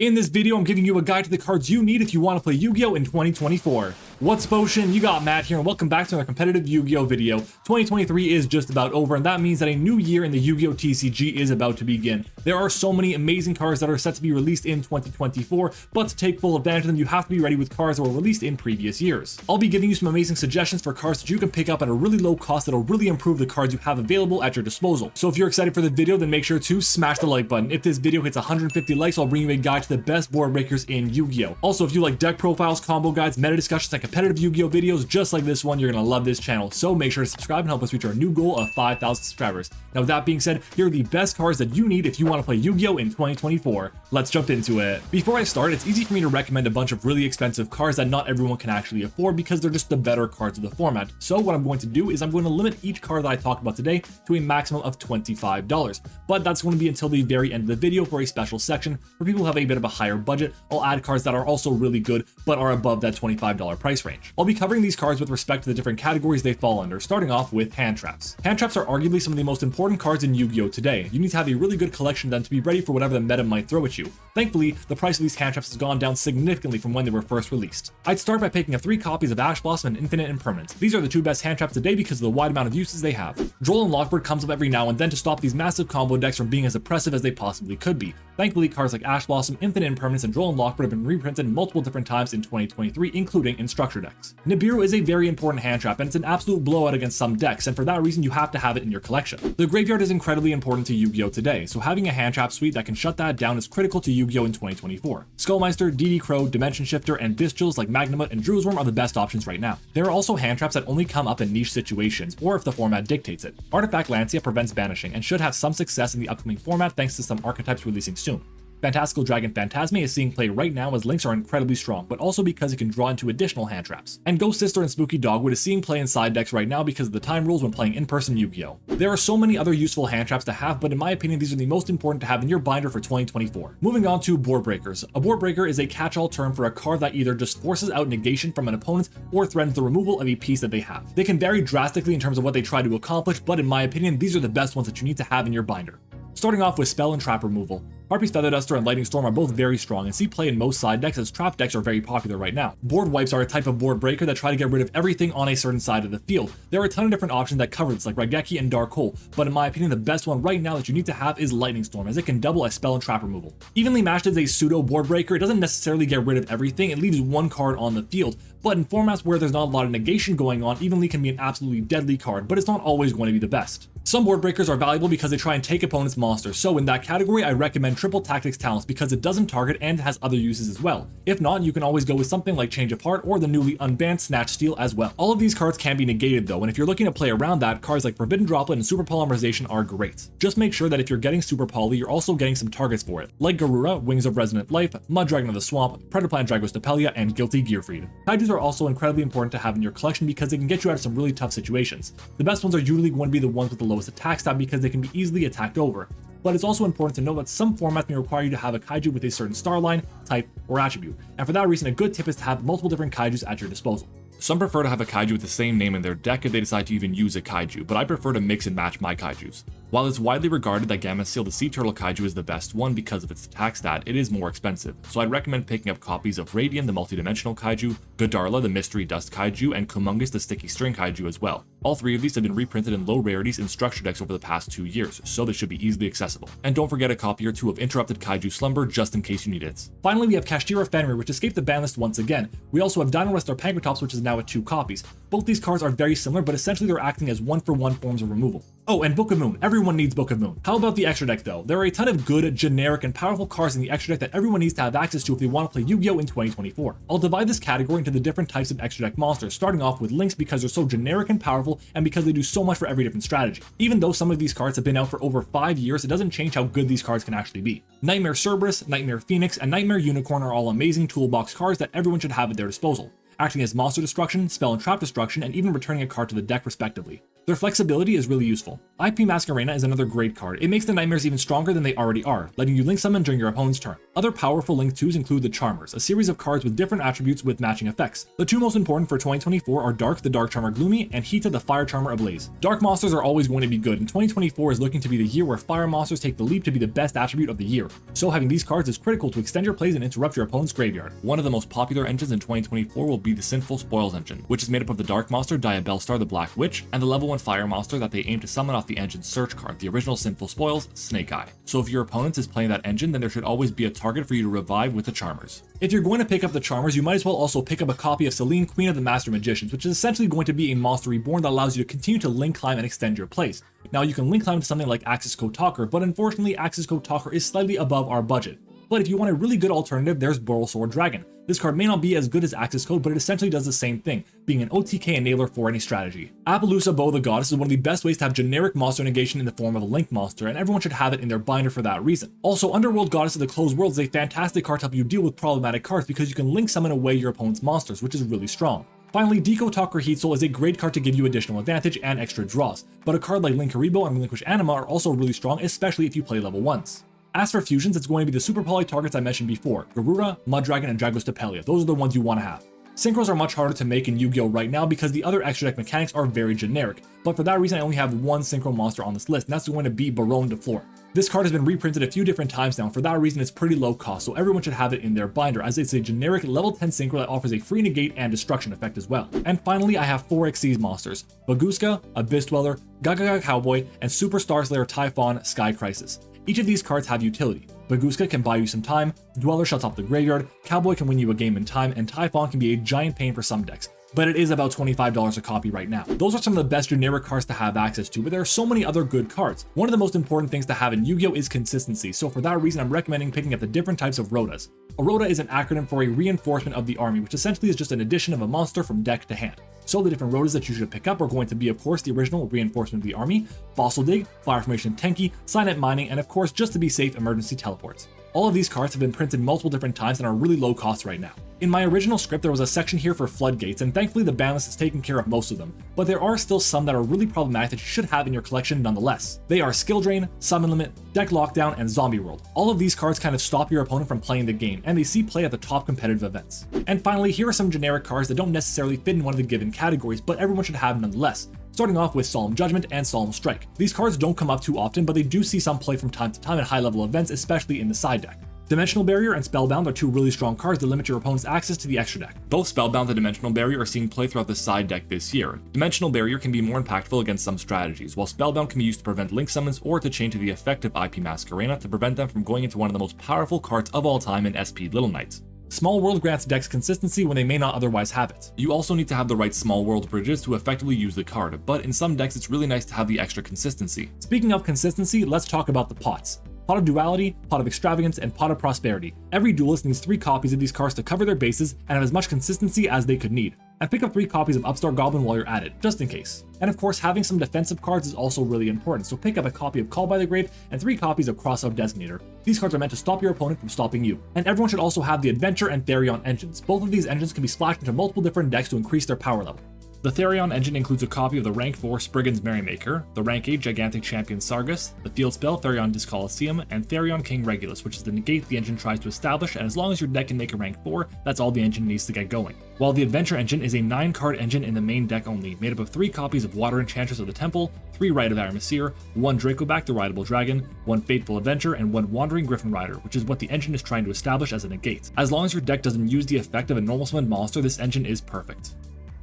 In this video, I'm giving you a guide to the cards you need if you want to play Yu-Gi-Oh! In 2024. What's potion? You got Matt here, and welcome back to another competitive Yu-Gi-Oh! Video. 2023 is just about over, and that means that a new year in the Yu-Gi-Oh! TCG is about to begin. There are so many amazing cards that are set to be released in 2024, but to take full advantage of them, you have to be ready with cards that were released in previous years. I'll be giving you some amazing suggestions for cards that you can pick up at a really low cost that'll really improve the cards you have available at your disposal. So if you're excited for the video, then make sure to smash the like button. If this video hits 150 likes, I'll bring you a guide to the best board breakers in Yu-Gi-Oh! Also, if you like deck profiles, combo guides, meta discussions, and competitive Yu-Gi-Oh! Videos just like this one, you're gonna love this channel. So make sure to subscribe and help us reach our new goal of 5,000 subscribers. Now with that being said, here are the best cards that you need if you want to play Yu-Gi-Oh! In 2024. Let's jump into it. Before I start, it's easy for me to recommend a bunch of really expensive cards that not everyone can actually afford because they're just the better cards of the format. So what I'm going to do is I'm going to limit each card that I talk about today to a maximum of $25. But that's going to be until the very end of the video for a special section. For people who have a bit of a higher budget, I'll add cards that are also really good but are above that $25 price range. I'll be covering these cards with respect to the different categories they fall under, starting off with hand traps. Hand traps are arguably some of the most important cards in Yu-Gi-Oh! Today. You need to have a really good collection of them to be ready for whatever the meta might throw at you. Thankfully, the price of these hand traps has gone down significantly from when they were first released. I'd start by picking up 3 copies of Ash Blossom and Infinite Impermanence. These are the 2 best hand traps today because of the wide amount of uses they have. Droll and Lockbird comes up every now and then to stop these massive combo decks from being as oppressive as they possibly could be. Thankfully, cards like Ash Blossom, Infinite Impermanence, and Droll and Lockbird have been reprinted multiple different times in 2023, including in structure decks. Nibiru is a very important hand trap, and it's an absolute blowout against some decks, and for that reason you have to have it in your collection. The graveyard is incredibly important to Yu-Gi-Oh! Today, so having a hand trap suite that can shut that down is critical to Yu-Gi-Oh! In 2024. Skullmeister, DD Crow, Dimension Shifter, and Bestials like Magnamut and Drew's Worm are the best options right now. There are also hand traps that only come up in niche situations, or if the format dictates it. Artifact Lancia prevents banishing, and should have some success in the upcoming format thanks to some archetypes releasing soon. Fantastical Dragon Phantasme is seeing play right now as links are incredibly strong, but also because it can draw into additional hand traps. And Ghost Sister and Spooky Dogwood is seeing play in side decks right now because of the time rules when playing in-person Yu-Gi-Oh! There are so many other useful hand traps to have, but in my opinion these are the most important to have in your binder for 2024. Moving on to board breakers. A board breaker is a catch-all term for a card that either just forces out negation from an opponent or threatens the removal of a piece that they have. They can vary drastically in terms of what they try to accomplish, but in my opinion these are the best ones that you need to have in your binder. Starting off with spell and trap removal. Harpy's Feather Duster and Lightning Storm are both very strong and see play in most side decks as trap decks are very popular right now. Board wipes are a type of board breaker that try to get rid of everything on a certain side of the field. There are a ton of different options that cover this like Raigeki and Dark Hole, but in my opinion the best one right now that you need to have is Lightning Storm as it can double as spell and trap removal. Evenly Matched is a pseudo board breaker. It doesn't necessarily get rid of everything, it leaves one card on the field, but in formats where there's not a lot of negation going on, Evenly can be an absolutely deadly card, but it's not always going to be the best. Some board breakers are valuable because they try and take opponents' monsters, so in that category I recommend Triple Tactics Talents because it doesn't target and has other uses as well. If not, you can always go with something like Change of Heart or the newly unbanned Snatch Steal as well. All of these cards can be negated though, and if you're looking to play around that, cards like Forbidden Droplet and Super Polymerization are great. Just make sure that if you're getting Super Poly, you're also getting some targets for it, like Garura, Wings of Resonant Life, Muddragon of the Swamp, Predaplant Dragostapelia, and Guilty Gearfried. Kaijus are also incredibly important to have in your collection because they can get you out of some really tough situations. The best ones are usually going to be the ones with the lowest attack stat because they can be easily attacked over. But it's also important to know that some formats may require you to have a kaiju with a certain star line, type, or attribute, and for that reason a good tip is to have multiple different kaijus at your disposal. Some prefer to have a kaiju with the same name in their deck if they decide to even use a kaiju, but I prefer to mix and match my kaijus. While it's widely regarded that Gamma Seal the Sea Turtle kaiju is the best one because of its attack stat, it is more expensive, so I'd recommend picking up copies of Radian the multidimensional kaiju, Godarla the mystery dust kaiju, and Kumungus the sticky string kaiju as well. All 3 of these have been reprinted in low rarities in structure decks over the past 2 years, so they should be easily accessible. And don't forget a copy or 2 of Interrupted Kaiju Slumber just in case you need it. Finally, we have Kashtira Fenrir, which escaped the ban list once again. We also have Dino Restar Pankratops, which is now at 2 copies. Both these cards are very similar, but essentially they're acting as 1-for-1 forms of removal. Oh, and Book of Moon. Everyone needs Book of Moon. How about the extra deck though? There are a ton of good, generic, and powerful cards in the extra deck that everyone needs to have access to if they want to play Yu-Gi-Oh! In 2024. I'll divide this category into the different types of extra deck monsters, starting off with Lynx because they're so generic and powerful, and because they do so much for every different strategy. Even though some of these cards have been out for over 5 years, it doesn't change how good these cards can actually be. Nightmare Cerberus, Nightmare Phoenix, and Nightmare Unicorn are all amazing toolbox cards that everyone should have at their disposal, acting as monster destruction, spell and trap destruction, and even returning a card to the deck respectively. Their flexibility is really useful. IP Masquerena is another great card. It makes the nightmares even stronger than they already are, letting you link summon during your opponent's turn. Other powerful link 2s include the Charmers, a series of cards with different attributes with matching effects. The two most important for 2024 are Dark, the Dark Charmer Gloomy, and Hita, the Fire Charmer Ablaze. Dark monsters are always going to be good, and 2024 is looking to be the year where fire monsters take the leap to be the best attribute of the year. So having these cards is critical to extend your plays and interrupt your opponent's graveyard. One of the most popular engines in 2024 will be the Sinful Spoils engine, which is made up of the Dark monster Diabellstar the Black Witch, and the level 1 fire monster that they aim to summon off the engine's search card, the original Sinful Spoils, Snake Eye. So if your opponent is playing that engine, then there should always be a target for you to revive with the Charmers. If you're going to pick up the Charmers, you might as well also pick up a copy of Selene, Queen of the Master Magicians, which is essentially going to be a monster reborn that allows you to continue to link climb and extend your plays. Now you can link climb to something like Axis Code Talker, but unfortunately Axis Code Talker is slightly above our budget. But if you want a really good alternative, there's Burl Sword Dragon. This card may not be as good as Axis Code, but it essentially does the same thing, being an OTK enabler for any strategy. Appaloosa Bow the Goddess is one of the best ways to have generic monster negation in the form of a linked monster, and everyone should have it in their binder for that reason. Also, Underworld Goddess of the Closed World is a fantastic card to help you deal with problematic cards because you can link summon away your opponent's monsters, which is really strong. Finally, Deco Talker Heatsoul is a great card to give you additional advantage and extra draws, but a card like Linkuriboh and Relinquish Anima are also really strong, especially if you play level 1s. As for fusions, it's going to be the super poly targets I mentioned before, Garura, Muddragon, and Dragostapelia. Those are the ones you want to have. Synchros are much harder to make in Yu-Gi-Oh! Right now because the other extra deck mechanics are very generic, but for that reason I only have one synchro monster on this list, and that's going to be Baronne de Fleur. This card has been reprinted a few different times now, and for that reason it's pretty low cost, so everyone should have it in their binder, as it's a generic level 10 synchro that offers a free negate and destruction effect as well. And finally, I have 4 Xyz monsters, Baguska, Abyss Dweller, Gagaga Cowboy, and Super Star Slayer Typhon Sky Crisis. Each of these cards have utility. Baguska can buy you some time, Dweller shuts off the graveyard, Cowboy can win you a game in time, and Typhon can be a giant pain for some decks. But it is about $25 a copy right now. Those are some of the best generic cards to have access to, but there are so many other good cards. One of the most important things to have in Yu-Gi-Oh! Is consistency, so for that reason I'm recommending picking up the different types of Rotas. A Rota is an acronym for a reinforcement of the army, which essentially is just an addition of a monster from deck to hand. So the different Rotas that you should pick up are going to be, of course, the original reinforcement of the army, Fossil Dig, Fire Formation Tenki, Silent Mining, and of course, just to be safe, Emergency Teleports. All of these cards have been printed multiple different times and are really low cost right now. In my original script, there was a section here for Floodgates, and thankfully the ban list has taken care of most of them, but there are still some that are really problematic that you should have in your collection nonetheless. They are Skill Drain, Summon Limit, Deck Lockdown, and Zombie World. All of these cards kind of stop your opponent from playing the game, and they see play at the top competitive events. And finally, here are some generic cards that don't necessarily fit in one of the given categories, but everyone should have nonetheless. Starting off with Solemn Judgment and Solemn Strike. These cards don't come up too often, but they do see some play from time to time at high-level events, especially in the side deck. Dimensional Barrier and Spellbound are two really strong cards that limit your opponent's access to the extra deck. Both Spellbound and Dimensional Barrier are seeing play throughout the side deck this year. Dimensional Barrier can be more impactful against some strategies, while Spellbound can be used to prevent link summons or to chain to the effective IP Masquerena to prevent them from going into one of the most powerful cards of all time in SP Little Knights. Small World grants decks consistency when they may not otherwise have it. You also need to have the right Small World bridges to effectively use the card, but in some decks it's really nice to have the extra consistency. Speaking of consistency, let's talk about the pots. Pot of Duality, Pot of Extravagance, and Pot of Prosperity. Every duelist needs 3 copies of these cards to cover their bases and have as much consistency as they could need. And pick up 3 copies of Upstart Goblin while you're at it, just in case. And of course, having some defensive cards is also really important, so pick up a copy of Call by the Grave and 3 copies of Crossout Designator. These cards are meant to stop your opponent from stopping you. And everyone should also have the Adventure and Therion engines. Both of these engines can be splashed into multiple different decks to increase their power level. The Therion engine includes a copy of the Rank 4 Spriggan's Merrymaker, the Rank 8 Gigantic Champion Sargus, the field spell Therion Discoliseum, and Therion King Regulus, which is the negate the engine tries to establish, and as long as your deck can make a Rank 4, that's all the engine needs to get going. While the Adventure engine is a 9-card engine in the main deck only, made up of 3 copies of Water Enchantress of the Temple, 3 Rite of Aramasir, 1 Dracoback the Rideable Dragon, 1 Fateful Adventure, and 1 Wandering Griffin Rider, which is what the engine is trying to establish as a negate. As long as your deck doesn't use the effect of a normal summoned monster, this engine is perfect.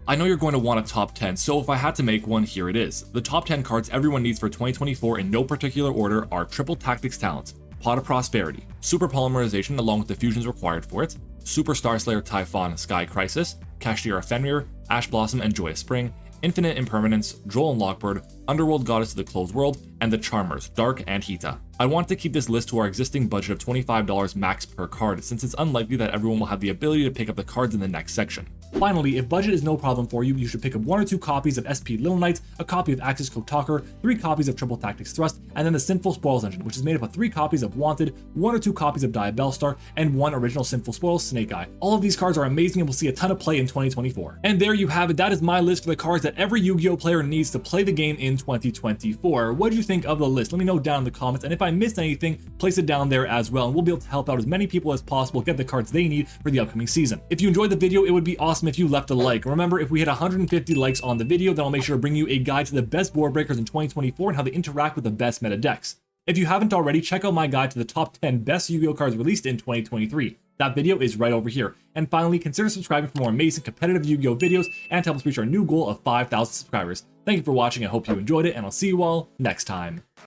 I know you're going to want a top 10, so if I had to make one, here it is. The top 10 cards everyone needs for 2024 in no particular order are Triple Tactics Talent, Pot of Prosperity, Super Polymerization along with the fusions required for it, Super Starslayer Typhon Sky Crisis, Kashtira Fenrir, Ash Blossom and Joyous Spring, Infinite Impermanence, Droll and Lockbird, Underworld Goddess of the Closed World, and the Charmers, Dark and Hita. I want to keep this list to our existing budget of $25 max per card, since it's unlikely that everyone will have the ability to pick up the cards in the next section. Finally, if budget is no problem for you, you should pick up 1 or 2 copies of SP Little Knights, a copy of Axis Code Talker, 3 copies of Triple Tactics Thrust, and then the Sinful Spoils engine, which is made up of 3 copies of Wanted, 1 or 2 copies of Diabell Star, and 1 original Sinful Spoils Snake Eye. All of these cards are amazing and will see a ton of play in 2024. And there you have it, that is my list for the cards that every Yu-Gi-Oh player needs to play the game in 2024. What did you think of the list? Let me know down in the comments, and if I missed anything, place it down there as well, and we'll be able to help out as many people as possible get the cards they need for the upcoming season. If you enjoyed the video, it would be awesome if you left a like. Remember, if we hit 150 likes on the video, then I'll make sure to bring you a guide to the best board breakers in 2024 and how they interact with the best meta decks. If you haven't already, check out my guide to the top 10 best Yu-Gi-Oh cards released in 2023. That video is right over here. And finally, consider subscribing for more amazing competitive Yu-Gi-Oh videos and to help us reach our new goal of 5,000 subscribers. Thank you for watching, I hope you enjoyed it, and I'll see you all next time.